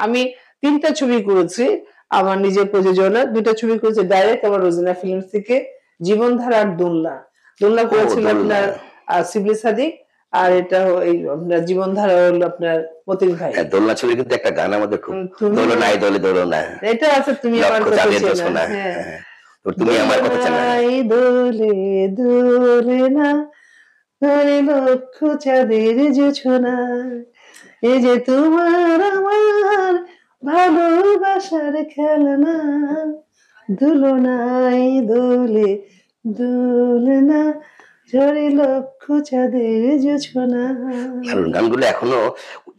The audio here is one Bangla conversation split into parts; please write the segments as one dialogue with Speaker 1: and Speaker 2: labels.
Speaker 1: আমি ৩টা ছবি করেছি আমার নিজের প্রযোজনা, ২টা ছবি করেছি ডাইরেক্ট আমার রোজিনা ফিল্মস থেকে, জীবনধারা আর দোলনা। দোলনা করেছিল আপনার শিবলি সাদিক, আর এটা এই আপনার জীবনধারা হলো আপনার মতিন ভাই।
Speaker 2: দোলনা ছবির কিন্তু একটা গান আমাদের খুব, দোলনায় দোলে দোলনা,
Speaker 1: এটা আছে তুমি আমার কথা চেনা। হ্যাঁ,
Speaker 2: তুমি আমার কথা চেনা,
Speaker 1: দোলে দোলে না দোলে লক্ষ চাঁদের জোছনা, এই যে তোমার আমার ভালোবাসার খেলনা, দুলনাই দোলে দোলনা ঝরে লক্ষ চাঁদের জোছনা।
Speaker 2: গানগুলো এখনো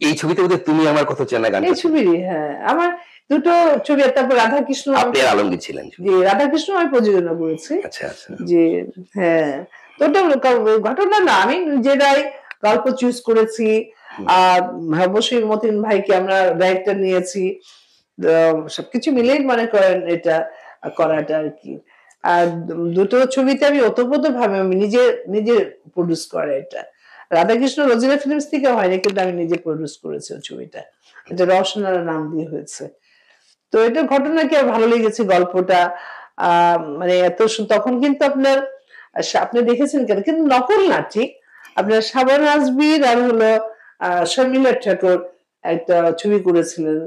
Speaker 2: এই ছবিতে বোধহয় তুমি আমার কথা চেনা গান,
Speaker 1: এই ছবিরই। হ্যাঁ, আমার দুটো ছবি, তারপর রাধাকৃষ্ণ,
Speaker 2: আপনি আলমগীর ছিলেন।
Speaker 1: জি, রাধাকৃষ্ণ আমি প্রযোজনা করেছি।
Speaker 2: আচ্ছা আচ্ছা,
Speaker 1: জি হ্যাঁ। তো ওটা ঘটনা না, আমি নিজেরাই গল্প চুজ করেছি। আর অবশ্যই মতিন ভাইকে আমরা ডাইরেক্টর নিয়েছি, সবকিছু মিলেই মনে করেন এটা করাটা আর কি। আর দুটো ছবিতে আমি ওতপ্রোত ভাবে আমি নিজে প্রডিউস করা এটা। রাধাকৃষ্ণ রোজিনা ফিল্মস থেকে হয়নি, কিন্তু আমি নিজে প্রডিউস করেছি ওই ছবিটা। এটা রওশনারা নাম দিয়ে হয়েছে। তো এটা ঘটনা কি ভালো লেগেছে গল্পটা। মানে এত তখন কিন্তু আপনার, আপনি দেখেছেন কেন, কিন্তু নকল না ঠিক, আপনার শাবানা আজমির আর হলো শর্মিলা ঠাকুর একটা ছবি করেছিলেন।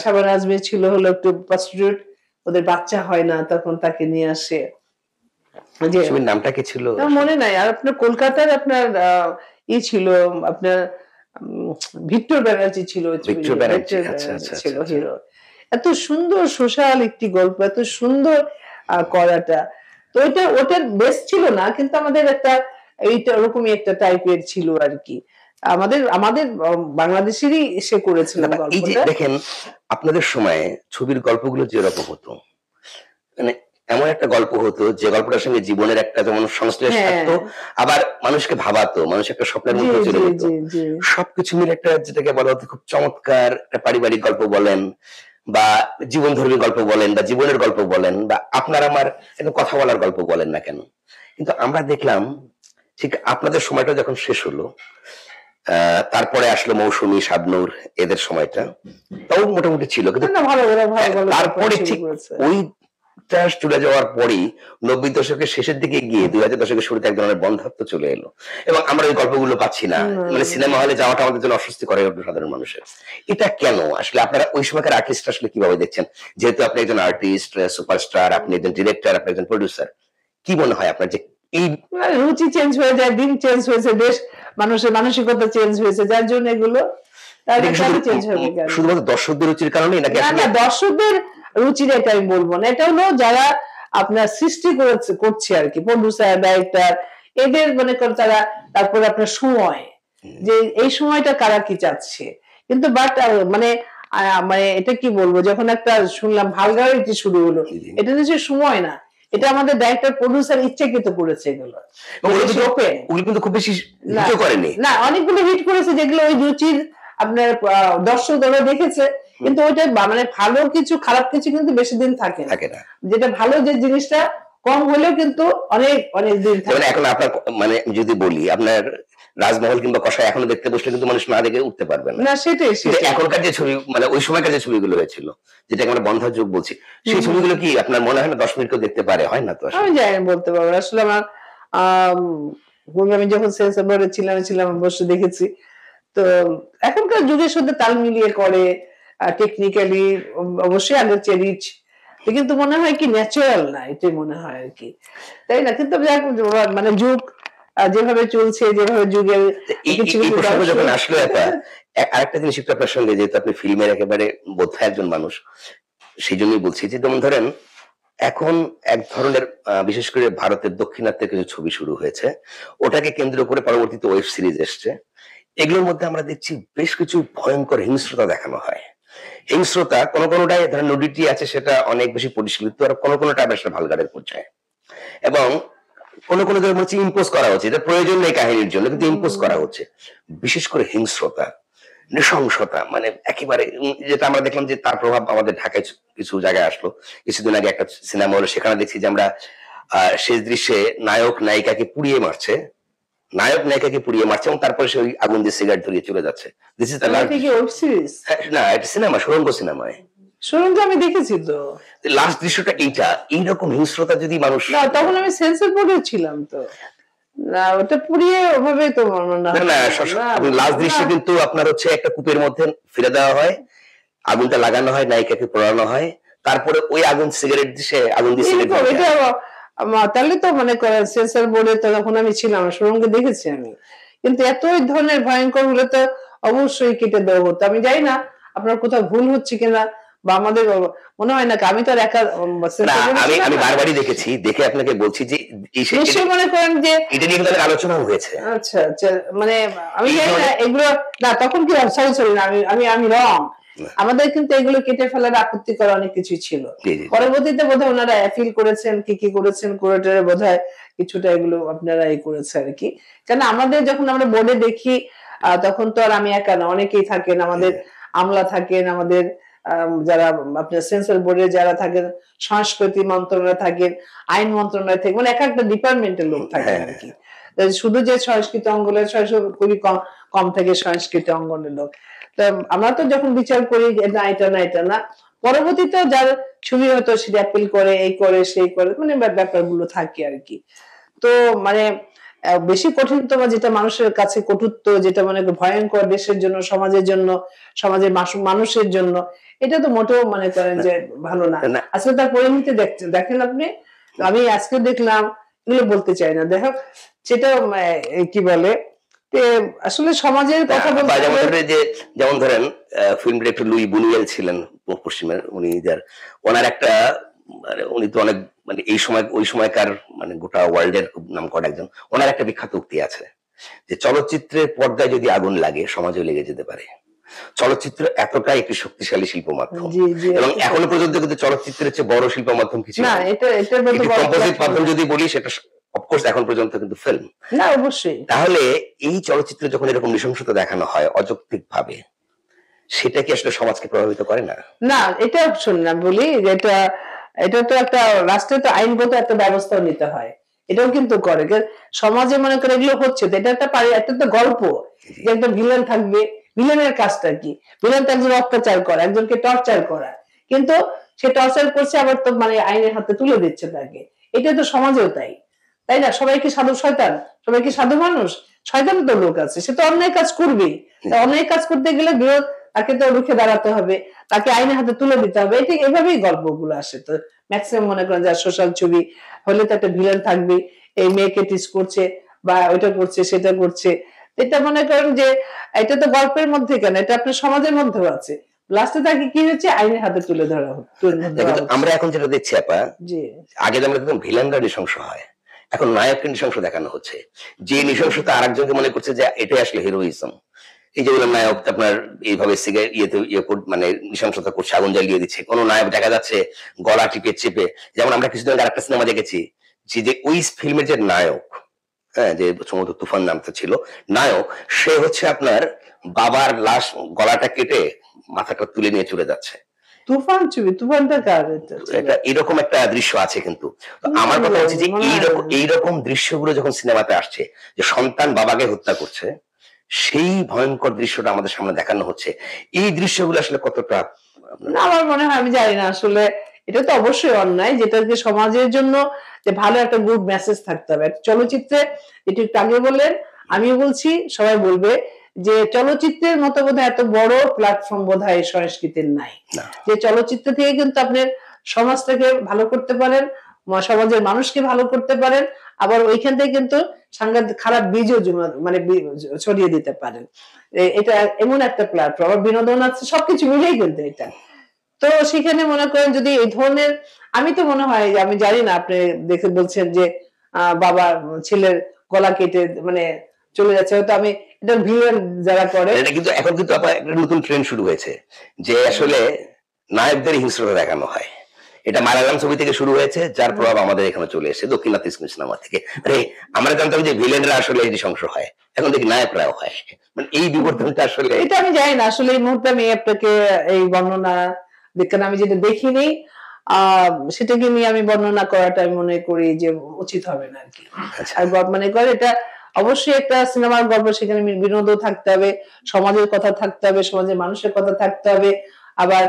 Speaker 1: শাবানা আজমির ছিল হলো একটু প্রস্টিটিউট, ওদের বাচ্চা হয় না, তখন তাকে নিয়ে আসে। যে
Speaker 2: ছবির নামটা কি ছিল
Speaker 1: মনে নাই। আর আপনার কলকাতার আপনার ছিল আপনার ভিক্টর ব্যানার্জি ছিল ছিল হিরো। এত সুন্দর সোশ্যাল একটি গল্প, এত সুন্দর করাটা। তো ওটার বেস্ট ছিল না, কিন্তু আমাদের একটা এইটা ওরকমই একটা টাইপের ছিল আর কি। আমাদের বাংলাদেশেরই সে করেছিলাম গল্পটা।
Speaker 2: এই যে দেখেন আপনাদের সময়ে ছবির গল্পগুলো যেরকম হতো, মানে এমন একটা গল্প হতো যে গল্পটার সঙ্গে জীবনের একটা যেমন সংশ্লেষ থাকতো, আবার মানুষকে ভাবাতো, মানুষ একটা স্বপ্নের মধ্যে চলে যেত, সবকিছু মিলে একটা, যেটাকে বলা হতো খুব চমৎকার একটা পারিবারিক গল্প বলেন, বা জীবনধর্মী গল্প বলেন, বা জীবনের গল্প বলেন, বা আপনার আমার একদম কথা বলার গল্প বলেন না কেন। কিন্তু আমরা দেখলাম ঠিক আপনাদের সময়টা যখন শেষ হলো, তারপরে আসলো মৌসুমী, শাবনূর, এদের সময়টা তাও মোটামুটি ছিল, কিন্তু তারপরে ঠিক ওই চলে যাওয়ার পরেই 90 দশকের শেষের দিকে গিয়ে 2000 দশকের শুরুতে এক ধরনের বন্ধাত্ব চলে এলো, এবং আমরা ওই গল্পগুলো পাচ্ছি না। মানে সিনেমা হলে যাওয়াটা আমাদের জন্য অস্বস্তি করে উঠলো সাধারণ মানুষের। এটা কেন আসলে? আপনারা ওই সময়কার আর্টিস্ট আসলে কিভাবে দেখছেন? যেহেতু আপনি একজন আর্টিস্ট, সুপারস্টার, আপনি একজন ডিরেক্টর, আপনি একজন প্রডিউসার, কি মনে হয় আপনার যে এই
Speaker 1: রুচি চেঞ্জ হয়ে যায়, দিন চেঞ্জ হয়েছে, দেশ মানুষের মানসিকতা চেঞ্জ হয়েছে, যার জন্য এগুলো
Speaker 2: শুধুমাত্র দর্শকদের রুচির কারণে নাকি?
Speaker 1: না, দর্শকদের রুচির এটা আমি বলবো না, এটা হলো যারা আপনার সৃষ্টি করছে আর কি, প্রডিউসার, ডাইরেক্টর, এদের মনে করেন তারা, তারপর আপনার সময়, যে এই সময়টা কারা কি চাচ্ছে। কিন্তু বাট মানে এটা কি বলবো, যখন একটা শুনলাম ভালগারিটি শুরু হলো, এটা নিশ্চয়ই সময় না, এটা আমাদের ডাইরেক্টর প্রডিউসার ইচ্ছাকৃত করেছে। এগুলো
Speaker 2: কিন্তু খুব বেশি হিট করেনি
Speaker 1: না, অনেকগুলো হিট করেছে যেগুলো ওই রুচির আপনার দর্শক দল দেখেছে, কিন্তু ওইটা মানে ভালো কিছু খারাপ কিছু কিন্তু বেশি দিন থাকে না। যেটা ভালো যে জিনিসটা কম হলেও কিন্তু অনেক অনেক দিন থাকে।
Speaker 2: এখন আপনার মানে যদি বলি, আপনার রাজমহল কিংবা কষাই এখনো দেখতে বসলে কিন্তু মানুষ না দেখে উঠতে পারবে
Speaker 1: না। সেটাই
Speaker 2: এখনকার যে ছবি, মানে ওই সময়কার যে ছবিগুলো হয়েছিল, যেটাকে আমরা বন্ধার যুগ বলছি, সেই ছবিগুলো কি আপনার মনে হয় না 10 মিনিট কেউ দেখতে পারে? হয় না তো।
Speaker 1: আমি জানি বলতে পারবো আসলে। আমার আমি যখন সেন্সর বোর্ডে ছিলাম অবশ্যই দেখেছি। তো এখনকার যুগের সাথে তাল মিলিয়ে করে টেকনিক্যালি অবশ্যই আগের চেয়ে, কিন্তু মনে হয় কি ন্যাচারাল না, এটাই মনে হয় আর কি, তাই না? কিন্তু মানে যুগ যেভাবে চলছে, যেভাবে যুগের
Speaker 2: যখন আসলো, আরেকটা জিনিস একটু আপনার সঙ্গে, যেহেতু আপনি ফিল্মের একেবারে বোদ্ধা একজন মানুষ, সেই জন্যই বলছি যে যেমন ধরেন এখন এক ধরনের বিশেষ করে ভারতের দক্ষিণাত্যের কিছু ছবি শুরু হয়েছে, ওটাকে কেন্দ্র করে পরবর্তীতে ওয়েব সিরিজ এসছে। এগুলোর মধ্যে আমরা দেখছি বেশ কিছু ভয়ঙ্কর হিংস্রতা দেখানো হয়। হিংস্রতা কোনোটাই ধরেন নুডিটি আছে, সেটা অনেক বেশি পরিশীলিত, আর কোনোটা আসলে ভালগারের পর্যায়ে, এবং কোনো জায়গায় হচ্ছে ইম্পোজ করা হচ্ছে, এটা প্রয়োজন নেই কাহিনীর জন্য, কিন্তু ইম্পোজ করা হচ্ছে। বিশেষ করে হিংস্রতা, নৃশংসতা, মানে একেবারে, যেটা আমরা দেখলাম যে তার প্রভাব আমাদের ঢাকায় কিছু জায়গায় আসলো। কিছুদিন আগে একটা সিনেমা হলো, সেখানে দেখছি যে আমরা শেষ দৃশ্যে নায়ক নায়িকাকে পুড়িয়ে মারছে, নায়ক নায়িকাকে পুড়িয়ে মারছে এবং তারপরে সে ওই আগুন দিয়ে সিগারেট ধরিয়ে চলে যাচ্ছে। This is the last.
Speaker 1: Web series
Speaker 2: না, এটা সিনেমা, সুরঙ্গ সিনেমায়।
Speaker 1: সুরঙ্গ আমি দেখেছি তো।
Speaker 2: লাস্ট দৃশ্যটা এইটা, এইরকম হিংস্রতা যদি মানুষ,
Speaker 1: না তখন আমি সেন্সর বোর্ডে ছিলাম তো, না ওটা পুড়িয়ে ওভাবে তো বর্ণনা
Speaker 2: না না, লাস্ট দৃশ্য কিন্তু আপনার হচ্ছে একটা কূপের মধ্যে ফিরে দেওয়া হয়, আগুনটা লাগানো হয়, নায়িকাকে পোড়ানো হয়, তারপরে ওই আগুন সিগারেট দিয়ে আগুন দিয়ে সিগারেট।
Speaker 1: তাহলে তো মনে করেন সেন্সর বোর্ডে তো তখন আমি ছিলাম, সুরঙ্গে দেখেছি আমি, কিন্তু এত ধরনের ভয়ঙ্কর হলে তো অবশ্যই কেটে দেওয়া হতো। আমি জানি না আপনার কোথাও ভুল হচ্ছে কিনা, বা আমাদের মনে হয় না, আমি তো একা,
Speaker 2: আমি বারবারই দেখেছি, দেখে আপনাকে বলছি যে
Speaker 1: নিশ্চয়ই মনে করেন যে
Speaker 2: এটা নিয়ে কিন্তু আলোচনা হয়েছে।
Speaker 1: আচ্ছা আচ্ছা, মানে আমি জানি না এগুলো, না তখন কি সরি না, আমি রং, আমাদের কিন্তু এগুলো কেটে ফেলার আপত্তি করা অনেক কিছু ছিল। পরবর্তীতে বোধহয় ওনারা অ্যাপিল করেছেন, কি করেছেন, কোর্টের বোধহয় কিছুটা এগুলো আপনারা করেছে আর কি। কারণ আমাদের যখন আমরা বোর্ডে দেখি তখন তো আর আমি একা না, অনেকেই থাকেন, আমাদের আমলা থাকেন, আমাদের যারা আপনার সেন্সর বোর্ডে যারা থাকেন, সংস্কৃতি মন্ত্রণালয় থাকেন, আইন মন্ত্রণালয় থেকে, মানে এক একটা ডিপার্টমেন্টের লোক থাকেন আর কি। শুধু যে সংস্কৃতি অঙ্গনের খুবই কম থাকে সংস্কৃতি অঙ্গনের লোক। আমরা তো যখন বিচার করি এটা না, পরবর্তীতে যার ছবি হয়তো সেটা অ্যাপিল করে, এই করে সেই করে, মানে ব্যাপারগুলো থাকে আর কি। তো মানে বেশি কঠিনতম যেটা মানুষের কাছে কটুত্ব, যেটা মানে ভয়ঙ্কর দেশের জন্য, সমাজের জন্য, সমাজের মানুষের জন্য, এটা তো মোটেও মনে করেন যে ভালো না। আসলে তার পরিণতি দেখেন আপনি, আমি আজকে দেখলাম, এগুলো বলতে চাই না, দেখো সেটা কি বলে, আসলে সমাজের কথা বলতে,
Speaker 2: যে যেমন ধরেন ফিল্ম ডিরেক্টর লুই বুনুয়েল ছিলেন পশ্চিমের, উনি ওনার একটা, মানে উনি তো অনেক, মানে এই সময় ওই সময়কার মানে গোটা ওয়ার্ল্ড এর খুব নাম করা একজন, ওনার একটা বিখ্যাত উক্তি আছে যে চলচ্চিত্রের পর্দায় যদি আগুন লাগে সমাজে লেগে যেতে পারে। চলচ্চিত্র এতটাই একটি শক্তিশালী শিল্প মাধ্যম, এবং এখনো পর্যন্ত কিন্তু চলচ্চিত্রের চেয়ে বড় শিল্প মাধ্যম কিছু না। কম্পোজিট মাধ্যম যদি বলি, সেটা অফকোর্স এখন পর্যন্ত কিন্তু ফিল্ম
Speaker 1: না, অবশ্যই।
Speaker 2: তাহলে এই চলচ্চিত্রে যখন এরকম নৃশংসতা দেখানো হয় অযৌক্তিক ভাবে, সেটা কি আসলে সমাজকে প্রভাবিত করে না?
Speaker 1: না, এটা শুনলাম বলি, এটা তো একটা রাষ্ট্রে তো আইনগত একটা ব্যবস্থা নিতে হয়, এটাও কিন্তু করে সমাজে, মনে করে এগুলো হচ্ছে, এটা একটা তো গল্প, যে একটা ভিলেন থাকবে, ভিলেনের কাজটা কি, ভিলেন তো একজন অত্যাচার করা, একজনকে টর্চার করা, কিন্তু সে টর্চার করছে আবার তো মানে আইনের হাতে তুলে দিচ্ছে তাকে, এটা তো সমাজেও তাই না? সবাই কি সাধু শয়তান? সবাই কি সাধু মানুষ? শয়তান তো লোক আছে, সে তো অন্যায় কাজ করবেই, অন্যায় কাজ করতে গেলে তাকে তো রুখে দাঁড়াতে হবে, তাকে আইনের হাতে তুলে দিতে হবে, এটা এভাবেই গল্পগুলো আসে। তো ম্যাক্সিমাম মনে করেন যে সোশ্যাল ছবি হলে তো একটা ভিলেন থাকবে, এই মেয়েকে টিস করছে বা ওইটা করছে সেটা করছে, এটা মনে করেন যে এটা তো গল্পের মধ্যে কেন, এটা আপনার সমাজের মধ্যেও আছে। লাস্টে তাকে কি হচ্ছে, আইনের হাতে তুলে ধরা হচ্ছে।
Speaker 2: আমরা এখন যেটা দেখছি আপা, আগে আমরা দেখতাম ভিলেনরা নৃশংস হয়, এখন নায়ককে নৃশংস দেখানো হচ্ছে, যে নৃশংসতা আরেকজনকে মনে করছে যে এটাই আসলে হিরোইজম। এই যে নায়ক আপনার এইভাবে সিগারেট মানে নৃশংসতা করছে, আগুন জ্বালিয়ে দিচ্ছে, কোন নায়ক দেখা যাচ্ছে গলা টিপে চেপে, যেমন আমরা কিছুদিন আগে একটা সিনেমা দেখেছি, যে ওই ফিল্মের যে নায়ক, হ্যাঁ, যে সম্ভবত তুফান নামটা ছিল নায়ক, সে হচ্ছে আপনার বাবার লাশ গলাটা কেটে মাথাটা তুলে নিয়ে চলে যাচ্ছে।
Speaker 1: তুফান ছবি, তুফানটা কার?
Speaker 2: এটা এরকম একটা দৃশ্য আছে। কিন্তু আমার কথা হচ্ছে যে এইরকম দৃশ্যগুলো যখন সিনেমাতে আসছে, যে সন্তান বাবাকে হত্যা করছে, সেই ভয়ঙ্কর দৃশ্যটা আমাদের সামনে দেখানো হচ্ছে, এই দৃশ্যগুলো আসলে কতটা,
Speaker 1: আমার মনে হয়, আমি জানি না আসলে, এটা তো অবশ্যই অন্যায়, যেটা যে সমাজের জন্য যে ভালো একটা গুড মেসেজ থাকতে হবে চলচ্চিত্রে, যেটি একটু আগে বললেন, আমিও বলছি, সবাই বলবে যে চলচ্চিত্রের মতো বোধহয় এত বড় প্ল্যাটফর্ম বোধহয় সংস্কৃতির নাই, যে চলচ্চিত্র থেকে কিন্তু আপনি সমাজটাকে ভালো করতে পারেন, সমাজের মানুষকে ভালো করতে পারেন, আবার ওইখান থেকে কিন্তু সাংঘাতিক খারাপ বীজও মানে ছড়িয়ে দিতে পারেন। এটা এমন একটা প্ল্যাটফর্ম, বিনোদন আছে, সবকিছু মিলেই কিন্তু এটা। তো সেখানে মনে করেন যদি এই ধরনের, আমি তো মনে হয়, আমি জানি না, আপনি দেখে বলছেন যে বাবা ছেলের গলা কেটে মানে চলে যাচ্ছে, হয়তো আমি এটা ভিউয়ার যারা করে,
Speaker 2: এটা কিন্তু এখন কিন্তু একটা নতুন ট্রেন্ড শুরু হয়েছে, যে আসলে নায়কদের হিংস্রতা দেখানো হয়। এটা মালায়ালাম ছবি থেকে শুরু হয়েছে, যার প্রভাব আমাদের এখানে চলে এসেছে দক্ষিণাত্য সিনেমা থেকে। আমরা জানতাম যে ভিলেনরা আসলে নৃশংস হয়, এখন দেখি নায়করাও হয়, মানে এই বিবর্তনটা আসলে,
Speaker 1: এটা আমি জানি না আসলে এই মুহূর্তে আমি আপনাকে এই বর্ণনা দেখেন, আমি যেটা দেখিনি সেটাকে নিয়ে আমি বর্ণনা করাটা আমি মনে করি যে উচিত হবে না আর কি। আর মনে করে এটা অবশ্যই একটা সিনেমার গল্প, সেখানে বিনোদন থাকতে হবে, সমাজের কথা থাকতে হবে, সমাজের মানুষের কথা থাকতে হবে, আবার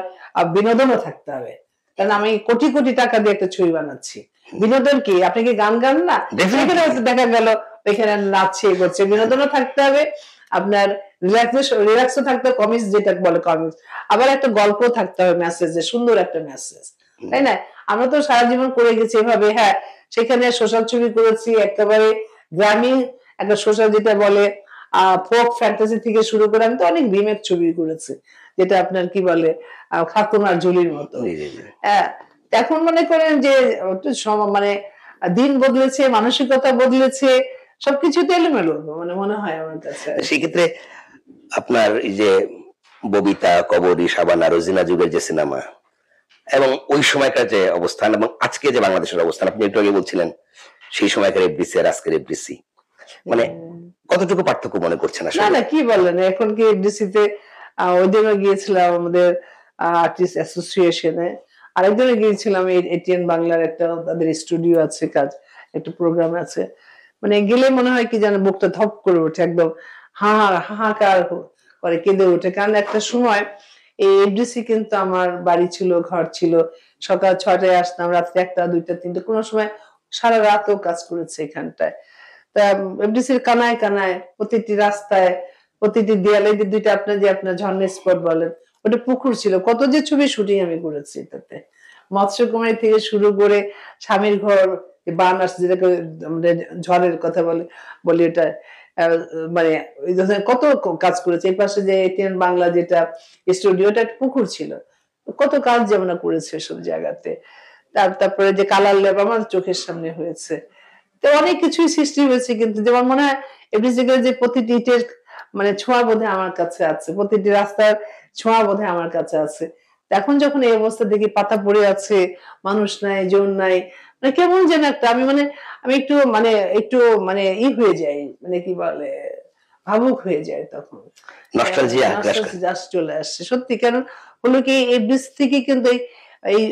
Speaker 1: বিনোদনও থাকতে হবে। কারণ আমি কোটি কোটি টাকা দিয়ে একটা ছবি বানাচ্ছি, বিনোদন কি? আপনি কি গান গান না? সেখানে দেখা গেল ওইখানে নাচছে করছে, বিনোদনও থাকতে হবে, আপনার রিল্যাক্সও থাকতে হবে, কমিক্স যেটা বলে কমিক্স, আবার একটা গল্প থাকতে হবে, মেসেজ, সুন্দর একটা মেসেজ, তাই না? আমরা তো সারা জীবন করে গেছি এভাবে। হ্যাঁ, সেখানে সোশ্যাল ছবি করেছি, একেবারে গ্রামীণ একটা সোশ্যাল, যেটা বলে ফোক ফ্যান্টাসি থেকে শুরু করে আমি তো অনেক রিমেক ছবি করেছি, যেটা আপনার কি বলে খাতুন আর ঝুলির মতো। হ্যাঁ, এখন মনে করেন যে মানে দিন বদলেছে, মানসিকতা বদলেছে, সবকিছুতে এলোমেলো মানে মনে হয় আমার কাছে।
Speaker 2: সেক্ষেত্রে আপনার এই যে ববিতা, কবরী, শাবানা, রোজিনা যুগের যে সিনেমা এবং ওই সময়কার যে অবস্থান এবং আজকে যে বাংলাদেশের অবস্থান, আপনি একটু আগে বলছিলেন সেই সময়কার এফডিসি আর আজকের এফডিসি, মানে কতটুকু পার্থক্য মনে করছেন আসলে?
Speaker 1: না না, কি বলেন, এখন কি এফডিসি তে ওই দিনও গিয়েছিলাম আমাদের আর্টিস্ট অ্যাসোসিয়েশনে, আরেকদিনে গিয়েছিলাম এটিএন বাংলার একটা, তাদের স্টুডিও আছে, কাজ একটা প্রোগ্রাম আছে, মানে গেলে মনে হয় কি যেন বুকটা ধপ করে ওঠে, একদম হাহাকার করে কেঁদে ওঠে। কারণ একটা সময় এই এফডিসি কিন্তু আমার বাড়ি ছিল, ঘর ছিল, সকাল 6টায় আসতাম, রাত্রে 1টা 2টা 3টা, কোনো সময় সারা রাতও কাজ করেছে এখানটায়। তা এফডিসির কানায় কানায়, প্রতিটি রাস্তায়, প্রতিটি দেয়ালে, যে দুইটা আপনার ঝর্ণা স্পট বলেন, ওটা পুকুর ছিল, কত যে ছবি শুটিং আমি করেছি তাতে, মৎস্যকুমারী থেকে শুরু করে স্বামীর ঘর, বানাস যেটাকে আমাদের ঝড়ের কথা বলি এটা, মানে কত কাজ করেছে। এই পাশে যে এটিএন বাংলা যেটা স্টুডিওটা, একটা পুকুর ছিল, কত কাজ যেমন করেছে সব জায়গাতে। তারপরে যে কালার ল্যাব আমার চোখের সামনে হয়েছে, তো অনেক কিছুই সৃষ্টি হয়েছে, কিন্তু যেমন মনে হয় এভরিথিংয়ের যে প্রতিটি ইটের মানে ছোঁয়া বোধহয় আমার কাছে আছে, প্রতিটি রাস্তার ছোঁয়া বোধহয় আমার কাছে আছে। এখন যখন এই অবস্থা দেখি, পাতা পড়ে আছে, মানুষ নাই, জন নাই, মানে কেমন যেন একটা, আমি একটু হয়ে যাই, মানে কি বলে, ভাবুক হয়ে যায় তখন,
Speaker 2: নস্টালজিয়া
Speaker 1: চলে আসছে সত্যি। কারণ হলো কি, এফডিসি থেকে কিন্তু এই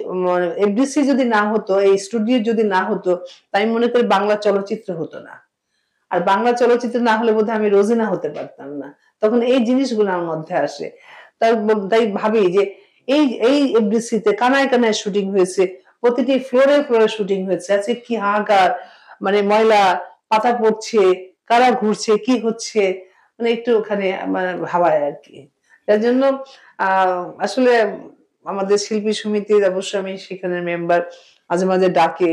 Speaker 1: এফডিসি যদি না হতো, এই স্টুডিও যদি না হতো, তাই মনে করি বাংলা চলচ্চিত্র হতো না। আর বাংলা চলচ্চিত্র না হলে বোধহয় আমি রোজিনা হতে পারতাম না। তখন এই জিনিসগুলো আমার মধ্যে আসে। তাই ভাবি যে এই এফডিসি তে কানায় কানায় শুটিং হয়েছে, প্রতিটি ফ্লোরে ফ্লোরে শুটিং হয়েছে, আজকে কি হাহাকার, মানে ময়লা, পাতা পড়ছে, কারা ঘুরছে, কি হচ্ছে, মানে একটু ওখানে মানে ভাবায় আর কি। তার জন্য আসলে আমাদের শিল্পী সমিতির অবশ্য আমি সেখানে মেম্বার, মাঝে মাঝে ডাকে,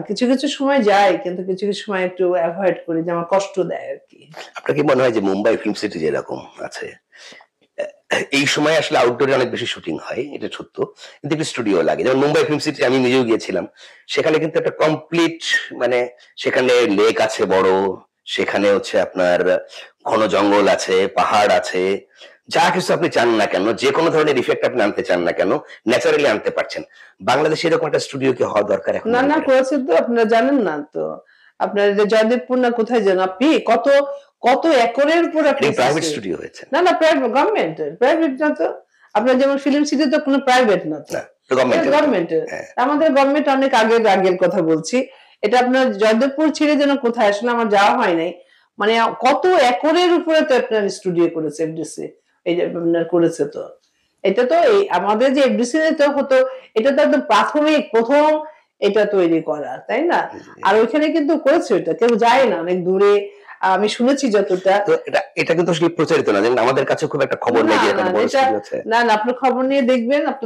Speaker 1: কিছু কিছু সময় যাই, কিন্তু কিছু কিছু সময় একটু অ্যাভয়েড করি, যে আমার কষ্ট দেয় আর কি।
Speaker 2: আপনার কি মনে হয় যে মুম্বাই ফিল্ম সিটি যেরকম আছে, এই সময় আসলে আউটডোরে অনেক বেশি শুটিং হয়, এটা সত্য, কিন্তু একটু স্টুডিও লাগে। যেমন মুম্বাই ফিল্ম সিটি আমি নিজেও গিয়েছিলাম, সেখানে কিন্তু একটা কমপ্লিট, মানে সেখানে লেক আছে বড়, সেখানে হচ্ছে আপনার ঘন জঙ্গল আছে, পাহাড় আছে, যা কিছু আপনি চান না কেন, যে কোনো ধরনের ইফেক্ট আপনি আনতে চান না কেন, ন্যাচারালি আনতে পারছেন। বাংলাদেশে এরকম একটা স্টুডিও কি হওয়া দরকার এখন?
Speaker 1: না করেছে তো, আপনারা জানেন না তো, আপনার জয়দেবপুর না কোথায় যেন, আপনি কত কত একরের উপর
Speaker 2: প্রাইভেট স্টুডিও হয়েছে।
Speaker 1: না প্রাইভেট, গভর্নমেন্টের, প্রাইভেট না তো। আপনার যেমন ফিল্ম সিটি তো কোনো প্রাইভেট না তো, গভর্নমেন্টের। আমাদের গভর্নমেন্ট অনেক আগের কথা বলছি। এটা আপনার জয়দেবপুর ছেড়ে যেন কোথায়, আসলে আমার যাওয়া হয় নাই, মানে কত একরের উপরে তো আপনার স্টুডিও করেছে এফডিসি, এই যে আপনার করেছে তো। এটা তো এই আমাদের যে এফডিসি তো হতো, এটা তো একদম প্রাথমিক প্রথম এটা তৈরি করা, তাই না? আর ওইখানে কিন্তু করেছে, ওইটা কেউ যায় না, অনেক দূরে, আমি শুনেছি যতটা।
Speaker 2: এটা কিন্তু আসলে প্রচারিত না, আমাদের কাছে খুব একটা খবর নেই যে এখানে বড় স্টুডিও আছে।
Speaker 1: না আপনি খবর নিয়ে দেখবেন, আপনি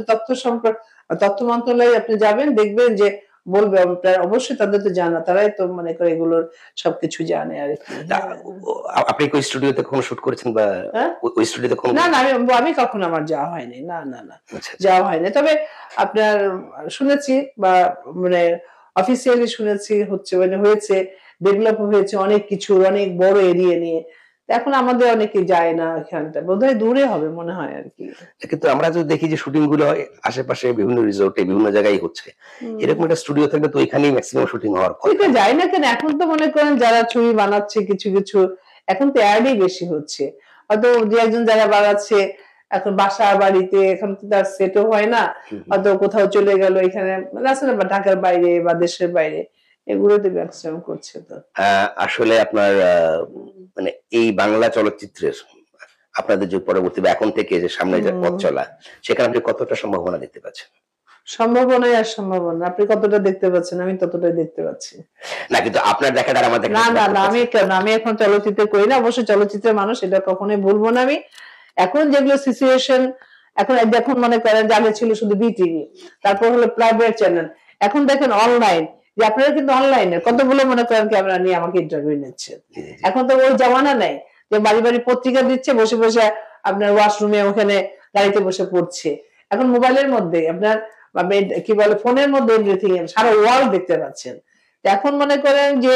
Speaker 1: তথ্য মন্ত্রণালয়ে আপনি যাবেন, দেখবেন যে বলবে, অবশ্যই তাদের তো জানা, তারাই তো মনে করে এগুলোর সবকিছু জানে আর কি।
Speaker 2: আপনি কোন স্টুডিওতে কখনো শুট করেছেন বা ওই স্টুডিওতে কখনো?
Speaker 1: না আমি কখনো, আমার যাওয়া হয়নি, না যাওয়া হয়নি। তবে আপনার শুনেছি, বা মানে অফিসিয়ালি শুনেছি, হয়েছে, ডেভেলপ হয়েছে অনেক কিছু, অনেক বড় এরিয়া নিয়ে। এখন আমাদের অনেকে যায় না এখানটা, বোধহয় দূরে হবে মনে হয় আর কি।
Speaker 2: কিন্তু আমরা যদি দেখি যে শুটিং গুলো হয় আশেপাশে বিভিন্ন রিসোর্টে, বিভিন্ন জায়গায় হচ্ছে, এরকম একটা স্টুডিও থাকলে তো এখানেই ম্যাক্সিমাম শুটিং হওয়ার কথা।
Speaker 1: এটা যায় না কেন? এখন তো মনে করেন যারা ছবি বানাচ্ছে কিছু কিছু, এখন তো অ্যাডই বেশি হচ্ছে, হয়তো যে একজন যারা বানাচ্ছে, এখন বাসা বাড়িতে, এখন তো তার সেটও হয় না, হয়তো কোথাও চলে গেল, এখানে আছে না, ঢাকার বাইরে বা দেশের বাইরে, এগুলোতে ম্যাক্সিমাম করছে তো।
Speaker 2: আসলে আপনার মানে এই বাংলা চলচ্চিত্রের আপনাদের যে পরবর্তী বা এখন থেকে যে সামনে যে পথ
Speaker 1: হুম।
Speaker 2: চলা, সেখানে আপনি কতটা সম্ভাবনা দেখতে পাচ্ছেন?
Speaker 1: সম্ভাবনাই আর সম্ভাবনা। আপনি কতটা দেখতে পাচ্ছেন, আমি ততটাই দেখতে পাচ্ছি।
Speaker 2: না, কিন্তু আপনার দেখাটা আর আমার
Speaker 1: না,
Speaker 2: দেখাটা তো
Speaker 1: না, না,
Speaker 2: পার্থক্য
Speaker 1: আমি
Speaker 2: আছে।
Speaker 1: কেন? আমি এখন চলচ্চিত্র করি না। অবশ্যই চলচ্চিত্রের মানুষ, এটা কখনোই ভুলব না আমি। এখন যেগুলো সিচুয়েশন, এখন মনে করেন যে আগে ছিল শুধু বিটিভি, তারপর হলো প্রাইভেট চ্যানেল। এখন দেখেন অনলাইন, যে আপনারা কিন্তু অনলাইনে কতগুলো মনে করেন ক্যামেরা নিয়ে আমাকে ইন্টারভিউ নিচ্ছেন।
Speaker 2: জি, জি।
Speaker 1: এখন তো ওই জামানা নাই যে বাড়ি, বাড়ি পত্রিকা দিচ্ছে, বসে, বসে আপনার ওয়াশরুমে ওখানে গাড়িতে বসে পড়ছে। এখন মোবাইলের মধ্যে আপনার কি বলে ফোনের মধ্যে এভরিথিং সারা ওয়ার্ল্ড দেখতে পাচ্ছেন। এখন মনে করেন যে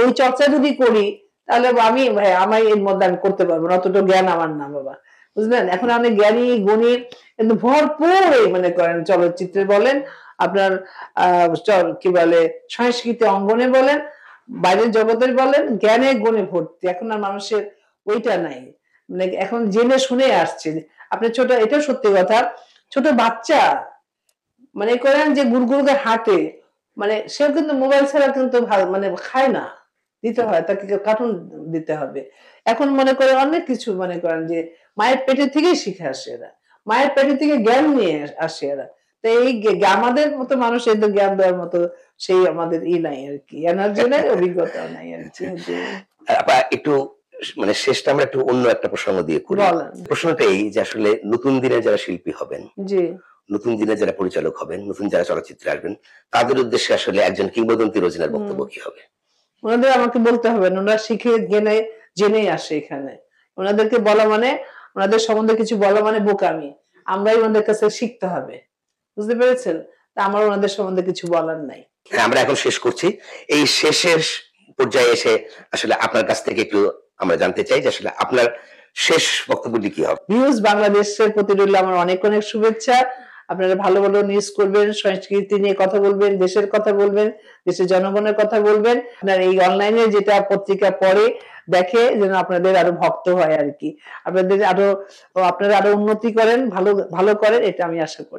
Speaker 1: ওই চর্চা যদি করি তাহলে আমি ভাই আমি এর মধ্যে আমি করতে পারবো না, অতটা জ্ঞান আমার না বাবা, বুঝলেন? এখন আমি জ্ঞানী গুণী কিন্তু ভরপুর এই মনে করেন চলচ্চিত্রে বলেন, আপনার কি বলে সংস্কৃতি অঙ্গনে বলেন, বাইরের জগতের বলেন, জ্ঞানে গুণে ভর্তি। এখন আর মানুষের ওইটা নাই, মানে এখন জেনে শুনে আসছে। আপনি ছোট, এটাও সত্যি কথা, ছোট বাচ্চা মানে করেন যে গুড়গুড় করে হাঁটে, মানে সেও কিন্তু মোবাইল ছাড়া কিন্তু মানে খায় না, দিতে হয় তাকে কার্টুন দিতে হবে। এখন মনে করে অনেক কিছু মনে করেন যে মায়ের পেটে থেকেই শিখে আসে এরা, মায়ের পেটে থেকে জ্ঞান নিয়ে আসে এরা। তো এই আমাদের মতো মানুষ এদের জ্ঞান দেওয়ার মতো সেই আমাদের নাই আর কি, এনার্জি নাই, অভিজ্ঞতাও নাই আর কি। যে
Speaker 2: আপা একটু মানে শেষটা আমরা একটু অন্য একটা প্রসঙ্গ দিয়ে করি।
Speaker 1: বলেন।
Speaker 2: প্রশ্নটা এই যে আসলে নতুন দিনে যারা শিল্পী হবেন,
Speaker 1: জি।
Speaker 2: নতুন দিনে যারা পরিচালক হবেন, নতুন যারা চলচ্চিত্রে আসবেন, তাদের উদ্দেশ্যে আসলে একজন কিংবদন্তি রোজিনার
Speaker 1: হুম।
Speaker 2: বক্তব্য কি হবে?
Speaker 1: ওনাদের আমাকে বলতে হবে না, ওনারা শিখে জেনে জেনেই আসে এখানে। ওনাদেরকে বলা মানে, ওনাদের সম্বন্ধে কিছু বলা মানে বোকামি। আমরাই ওনাদের কাছে শিখতে হবে। বুঝতে পেরেছেন? তা আমার ওনাদের সম্বন্ধে কিছু বলার নাই।
Speaker 2: হ্যাঁ, আমরা এখন শেষ করছি। এই শেষের পর্যায়ে এসে আসলে আপনার কাছ থেকে একটু আমরা জানতে চাই যে আসলে আপনার শেষ বক্তব্যটি কি হবে?
Speaker 1: ভিউজ বাংলাদেশের প্রতি রইল আমার অনেক, অনেক শুভেচ্ছা। আপনারা ভালো, ভালো নিউজ করবেন, সংস্কৃতি নিয়ে কথা বলবেন, দেশের কথা বলবেন, দেশের জনগণের কথা বলবেন। আপনার এই অনলাইনে যেটা পত্রিকা পড়ে, দেখে যেন আপনাদের আরো ভক্ত হয় আরকি। আপনারা আরো উন্নতি করেন, ভালো, ভালো করেন, এটা আমি আশা করি।